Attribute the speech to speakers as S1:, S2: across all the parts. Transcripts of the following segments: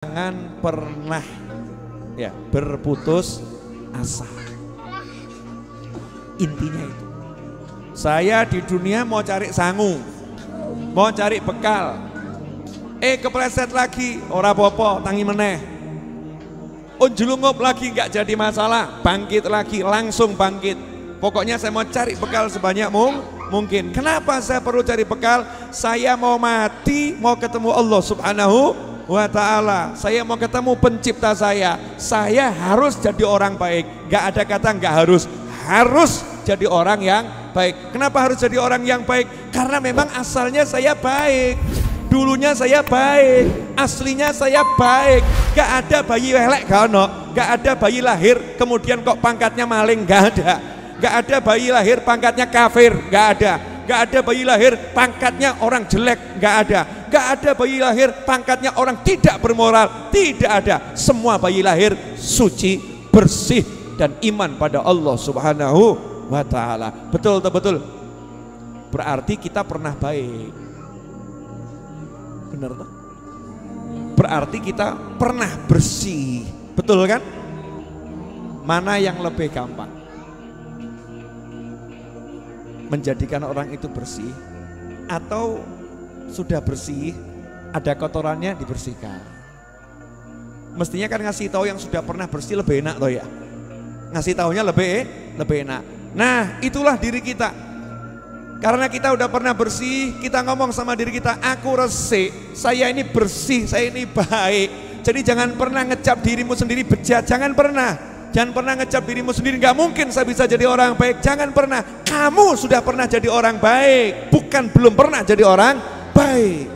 S1: Jangan pernah berputus asa. Intinya itu. Saya di dunia mau cari sangu, mau cari bekal. Kepleset lagi, ora apa-apa, tangi meneh. Jelungup lagi nggak jadi masalah, bangkit lagi, langsung bangkit. Pokoknya saya mau cari bekal sebanyak mungkin. Kenapa saya perlu cari bekal? Saya mau mati, mau ketemu Allah Subhanahu wa ta'ala. Saya mau ketemu pencipta saya. Saya harus jadi orang baik. Gak ada kata gak harus jadi orang yang baik. Kenapa harus jadi orang yang baik? Karena memang asalnya saya baik, dulunya saya baik, aslinya saya baik. Gak ada bayi welek, gak ada bayi lahir kemudian kok pangkatnya maling, gak ada. Gak ada bayi lahir pangkatnya kafir, gak ada. Gak ada bayi lahir pangkatnya orang jelek, gak ada. Gak ada bayi lahir pangkatnya orang tidak bermoral, tidak ada. Semua bayi lahir suci, bersih dan iman pada Allah Subhanahu wa ta'ala. Betul atau betul? Berarti kita pernah baik. Benar tak? Berarti kita pernah bersih. Betul kan? Mana yang lebih gampang? Menjadikan orang itu bersih, atau sudah bersih ada kotorannya dibersihkan? Mestinya kan ngasih tahu yang sudah pernah bersih lebih enak toh ya. Ngasih tahunya lebih enak. Nah, itulah diri kita. Karena kita udah pernah bersih, kita ngomong sama diri kita, aku resik, saya ini bersih, saya ini baik. Jadi jangan pernah ngecap dirimu sendiri bejat, jangan pernah. Jangan pernah ngecap dirimu sendiri, gak mungkin saya bisa jadi orang baik. Jangan pernah. Kamu sudah pernah jadi orang baik, bukan belum pernah jadi orang baik.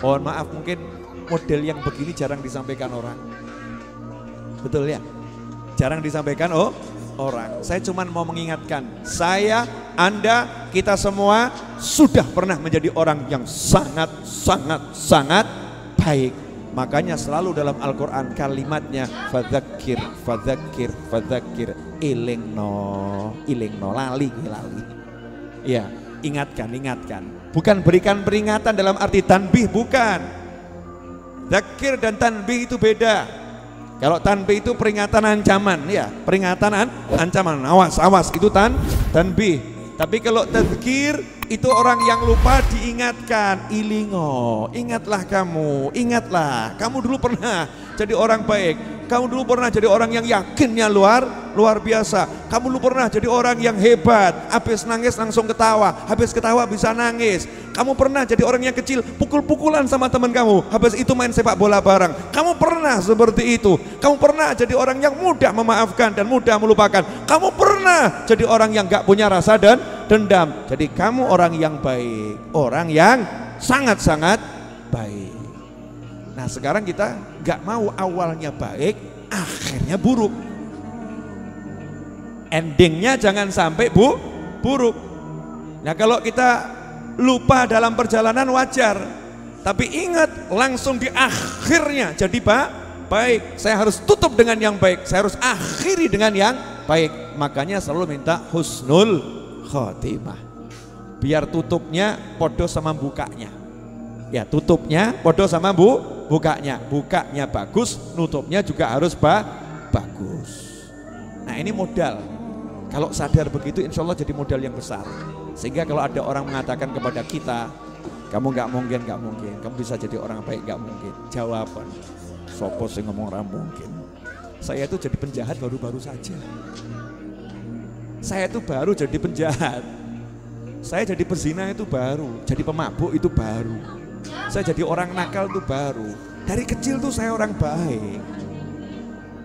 S1: Mohon maaf, mungkin model yang begini jarang disampaikan orang. Betul ya? Jarang disampaikan orang. Saya cuma mau mengingatkan, saya, Anda, kita semua sudah pernah menjadi orang yang sangat baik. Makanya selalu dalam Al-Quran kalimatnya fadzakir, ilingno, lali. Ya, ingatkan. Bukan berikan peringatan dalam arti tanbih, bukan. Dzakir dan tanbih itu beda. Kalau tanbih itu peringatan ancaman, ya, peringatan ancaman, awas itu tanbih. Tapi kalau tadzkir itu orang yang lupa diingatkan, ilingo, ingatlah kamu dulu pernah jadi orang baik, kamu dulu pernah jadi orang yang yakinnya luar biasa, kamu dulu pernah jadi orang yang hebat, habis nangis langsung ketawa, habis ketawa bisa nangis, kamu pernah jadi orang yang kecil pukul-pukulan sama teman kamu, habis itu main sepak bola bareng, kamu pernah seperti itu, kamu pernah jadi orang yang mudah memaafkan dan mudah melupakan, kamu pernah jadi orang yang gak punya rasa dan dendam. Jadi kamu orang yang baik, orang yang sangat baik. Nah sekarang kita gak mau awalnya baik, akhirnya buruk. Endingnya jangan sampai buruk. Nah kalau kita lupa dalam perjalanan wajar, tapi ingat langsung di akhirnya jadi baik. Saya harus tutup dengan yang baik, saya harus akhiri dengan yang baik. Makanya selalu minta husnul khotimah. Biar tutupnya podo sama bukanya. Ya, tutupnya podo sama bukanya. Bukanya bagus, nutupnya juga harus bagus. Nah, ini modal. Kalau sadar begitu insya Allah jadi modal yang besar. Sehingga kalau ada orang mengatakan kepada kita, kamu gak mungkin, kamu bisa jadi orang baik, gak mungkin. Jawaban, sopo sing ngomong ora mungkin. Saya itu jadi penjahat baru-baru saja. Saya itu baru jadi penjahat. Saya jadi pezina itu baru, jadi pemabuk itu baru. Saya jadi orang nakal itu baru. Dari kecil tuh saya orang baik.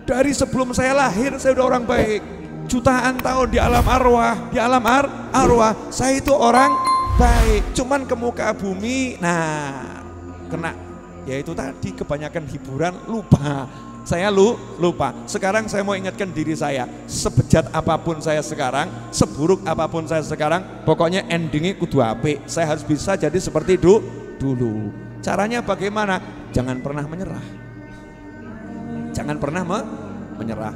S1: Dari sebelum saya lahir saya udah orang baik. Jutaan tahun di alam arwah, saya itu orang baik. Cuman ke muka bumi, nah kena. Yaitu tadi kebanyakan hiburan, lupa. Saya lupa. Sekarang saya mau ingatkan diri saya, sebejat apapun saya sekarang, seburuk apapun saya sekarang, pokoknya endingnya kudu apik. Saya harus bisa jadi seperti dulu. Caranya bagaimana? Jangan pernah menyerah. Jangan pernah menyerah.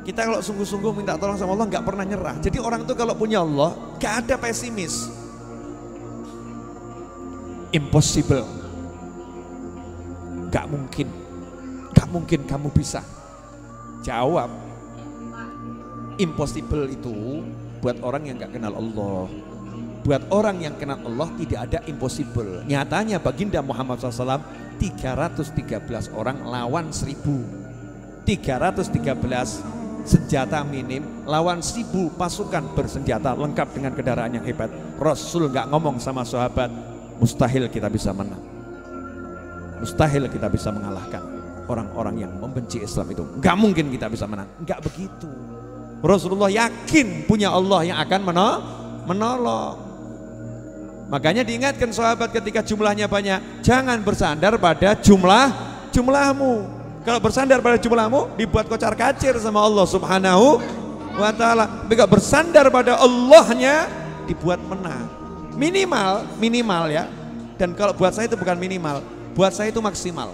S1: Kita kalau sungguh-sungguh minta tolong sama Allah nggak pernah nyerah. Jadi orang itu kalau punya Allah nggak ada pesimis. Impossible. Gak mungkin. Gak mungkin kamu bisa. Jawab, impossible itu buat orang yang gak kenal Allah. Buat orang yang kenal Allah tidak ada impossible. Nyatanya baginda Muhammad SAW 313 orang lawan 1000. 313 senjata minim lawan 1000 pasukan bersenjata lengkap dengan kendaraan yang hebat. Rasul gak ngomong sama sahabat, mustahil kita bisa menang, mustahil kita bisa mengalahkan orang-orang yang membenci Islam itu. Gak mungkin kita bisa menang. Gak begitu. Rasulullah yakin punya Allah yang akan menolong. Makanya diingatkan sahabat ketika jumlahnya banyak, jangan bersandar pada jumlahmu. Kalau bersandar pada jumlahmu dibuat kocar kacir sama Allah Subhanahu wa ta'ala. Tapi kalau bersandar pada Allahnya dibuat menang. Minimal ya. Dan kalau buat saya itu bukan minimal, buat saya itu maksimal.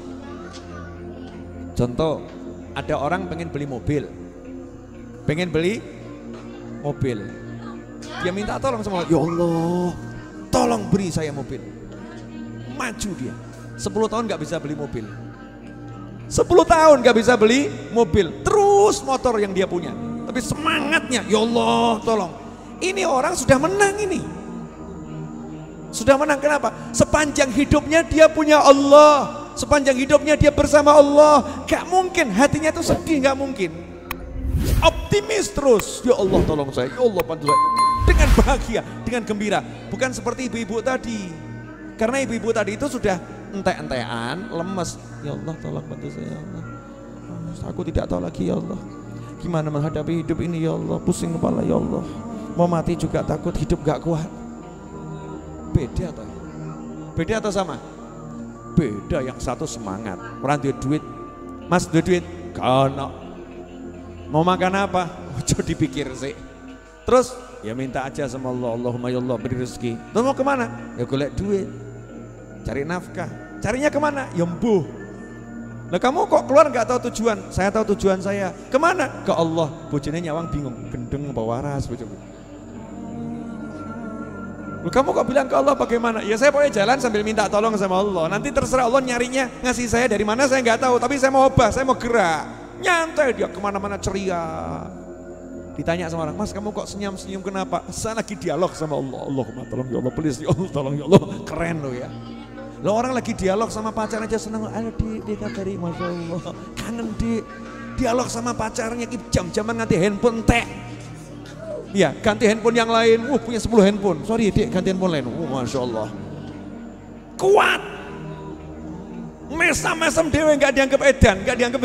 S1: Contoh, ada orang pengen beli mobil. Dia minta tolong sama Allah, ya Allah, tolong beri saya mobil. Maju dia. 10 tahun gak bisa beli mobil. 10 tahun gak bisa beli mobil, terus motor yang dia punya. Tapi semangatnya, ya Allah tolong. Ini orang sudah menang ini. Sudah menang, kenapa? Sepanjang hidupnya dia punya Allah. Sepanjang hidupnya dia bersama Allah. Gak mungkin hatinya itu sedih, gak mungkin. Optimis terus, ya Allah tolong saya, ya Allah bantu saya. Dengan bahagia, dengan gembira. Bukan seperti ibu-ibu tadi. Karena ibu-ibu tadi itu sudah entek-entekan, lemes. Ya Allah tolong bantu saya ya Allah. Aku tidak tahu lagi ya Allah. Gimana menghadapi hidup ini ya Allah. Pusing kepala ya Allah. Mau mati juga takut, hidup gak kuat. Beda atau sama? Beda, yang satu semangat. Orang duit duit. Mas duit duit. Kono. Mau makan apa? Ojo dipikir sih. Terus ya minta aja sama Allah. Allahumma ya Allah beri rezeki. Terus mau kemana? Ya golek duit. Cari nafkah. Carinya kemana? Ya mbuh. Lah kamu kok keluar nggak tahu tujuan? Saya tahu tujuan saya. Kemana? Ke Allah. Bojone nyawang bingung. Gendeng apa waras bojoku. Loh, kamu kok bilang ke Allah bagaimana? Ya saya pokoknya jalan sambil minta tolong sama Allah. Nanti terserah Allah nyarinya ngasih saya dari mana saya nggak tahu. Tapi saya mau obah, saya mau gerak. Nyantai dia kemana-mana ceria. Ditanya sama orang, mas kamu kok senyum-senyum kenapa? Saya lagi dialog sama Allah. Allahumma tolong ya Allah, please ya Allah, tolong ya Allah. Keren loh ya. Lo orang lagi dialog sama pacar aja seneng. Ayo di kabari, masya Allah. Kangen di dialog sama pacarnya jam-jaman nganti handphone tek. Ya ganti handphone yang lain. Punya 10 handphone. Sorry dik ganti handphone lain. Masya Allah. Kuat. Mesam-mesam dewe nggak dianggap edan, nggak dianggap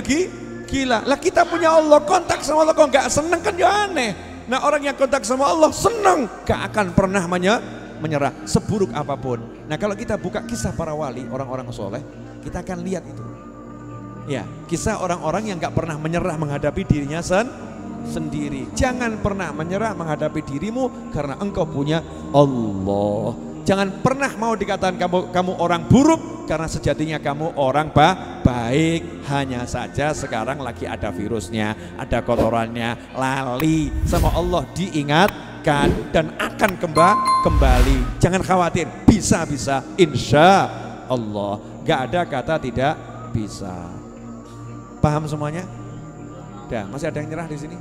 S1: gila. Lah kita punya Allah, kontak sama Allah kok nggak seneng kan ya aneh. Nah orang yang kontak sama Allah seneng, gak akan pernah menyerah seburuk apapun. Nah kalau kita buka kisah para wali, orang-orang soleh, kita akan lihat itu. Ya kisah orang-orang yang gak pernah menyerah menghadapi dirinya sendiri. Jangan pernah menyerah menghadapi dirimu karena engkau punya Allah. Jangan pernah mau dikatakan kamu orang buruk karena sejatinya kamu orang baik. Hanya saja sekarang lagi ada virusnya, ada kotorannya, lali sama Allah diingatkan dan akan kembali. Jangan khawatir, bisa insya Allah. Gak ada kata tidak bisa. Paham semuanya? Masih ada yang nyerah di sini?